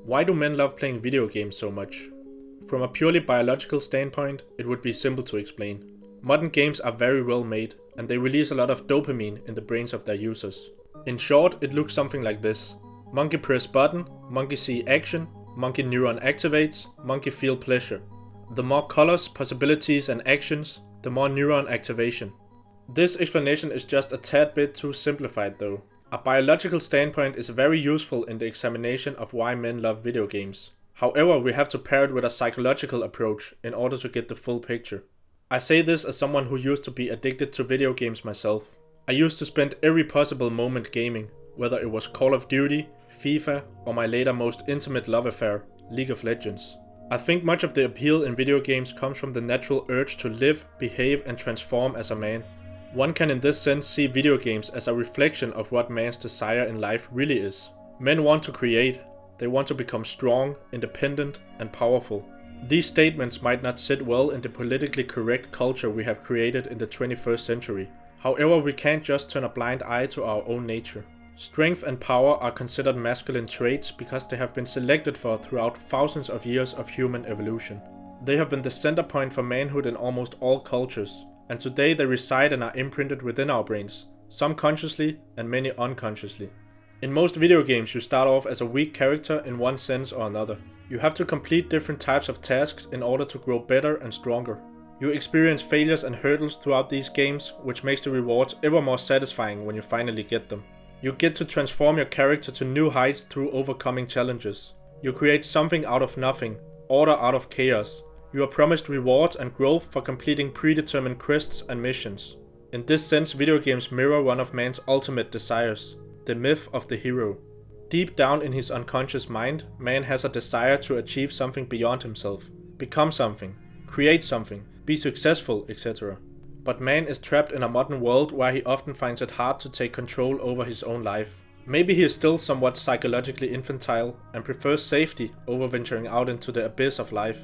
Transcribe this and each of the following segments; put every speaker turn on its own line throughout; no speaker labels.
Why do men love playing video games so much? From a purely biological standpoint, it would be simple to explain. Modern games are very well made, and they release a lot of dopamine in the brains of their users. In short, it looks something like this. Monkey press button, monkey see action, monkey neuron activates, monkey feel pleasure. The more colors, possibilities and actions, the more neuron activation. This explanation is just a tad bit too simplified though. A biological standpoint is very useful in the examination of why men love video games. However, we have to pair it with a psychological approach in order to get the full picture. I say this as someone who used to be addicted to video games myself. I used to spend every possible moment gaming, whether it was Call of Duty, FIFA, or my later most intimate love affair, League of Legends. I think much of the appeal in video games comes from the natural urge to live, behave and transform as a man. One can in this sense see video games as a reflection of what man's desire in life really is. Men want to create, they want to become strong, independent and powerful. These statements might not sit well in the politically correct culture we have created in the 21st century. However, we can't just turn a blind eye to our own nature. Strength and power are considered masculine traits because they have been selected for throughout thousands of years of human evolution. They have been the center point for manhood in almost all cultures, and today they reside and are imprinted within our brains, some consciously and many unconsciously. In most video games you start off as a weak character in one sense or another. You have to complete different types of tasks in order to grow better and stronger. You experience failures and hurdles throughout these games, which makes the rewards ever more satisfying when you finally get them. You get to transform your character to new heights through overcoming challenges. You create something out of nothing, order out of chaos. You are promised rewards and growth for completing predetermined quests and missions. In this sense, video games mirror one of man's ultimate desires, the myth of the hero. Deep down in his unconscious mind, man has a desire to achieve something beyond himself, become something, create something, be successful, etc. But man is trapped in a modern world where he often finds it hard to take control over his own life. Maybe he is still somewhat psychologically infantile and prefers safety over venturing out into the abyss of life.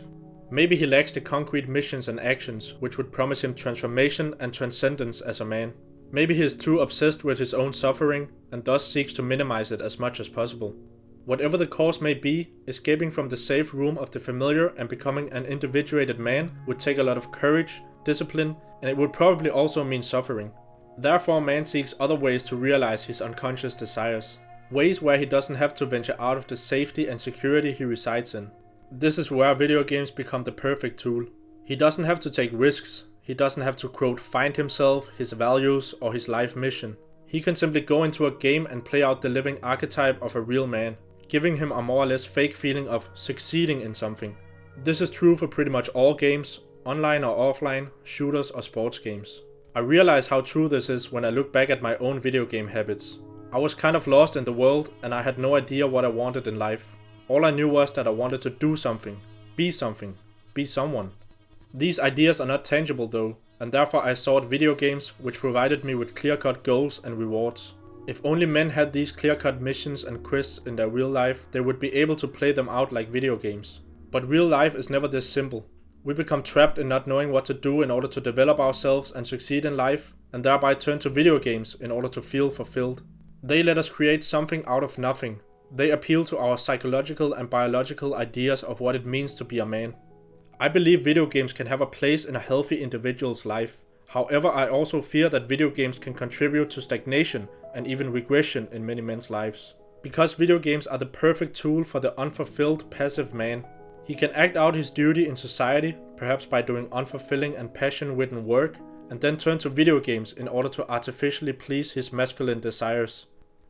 Maybe he lacks the concrete missions and actions which would promise him transformation and transcendence as a man. Maybe he is too obsessed with his own suffering and thus seeks to minimize it as much as possible. Whatever the cause may be, escaping from the safe room of the familiar and becoming an individuated man would take a lot of courage, discipline, and it would probably also mean suffering. Therefore, man seeks other ways to realize his unconscious desires. Ways where he doesn't have to venture out of the safety and security he resides in. This is where video games become the perfect tool. He doesn't have to take risks. He doesn't have to, quote, find himself, his values, or his life mission. He can simply go into a game and play out the living archetype of a real man, giving him a more or less fake feeling of succeeding in something. This is true for pretty much all games, online or offline, shooters or sports games. I realize how true this is when I look back at my own video game habits. I was kind of lost in the world and I had no idea what I wanted in life. All I knew was that I wanted to do something, be someone. These ideas are not tangible though, and therefore I sought video games which provided me with clear-cut goals and rewards. If only men had these clear-cut missions and quests in their real life, they would be able to play them out like video games. But real life is never this simple. We become trapped in not knowing what to do in order to develop ourselves and succeed in life, and thereby turn to video games in order to feel fulfilled. They let us create something out of nothing. They appeal to our psychological and biological ideas of what it means to be a man. I believe video games can have a place in a healthy individual's life. However, I also fear that video games can contribute to stagnation and even regression in many men's lives. Because video games are the perfect tool for the unfulfilled passive man. He can act out his duty in society, perhaps by doing unfulfilling and passion-ridden work, and then turn to video games in order to artificially please his masculine desires.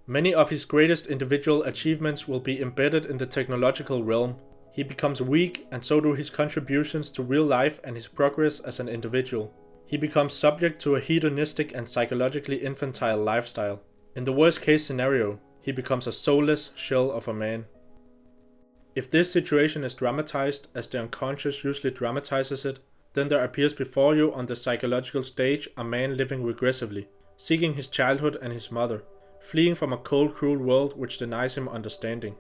Many of his greatest individual achievements will be embedded in the technological realm. He becomes weak, and so do his contributions to real life and his progress as an individual. He becomes subject to a hedonistic and psychologically infantile lifestyle. In the worst case scenario, he becomes a soulless shell of a man. If this situation is dramatized, as the unconscious usually dramatizes it, then there appears before you on the psychological stage a man living regressively, seeking his childhood and his mother, fleeing from a cold, cruel world which denies him understanding.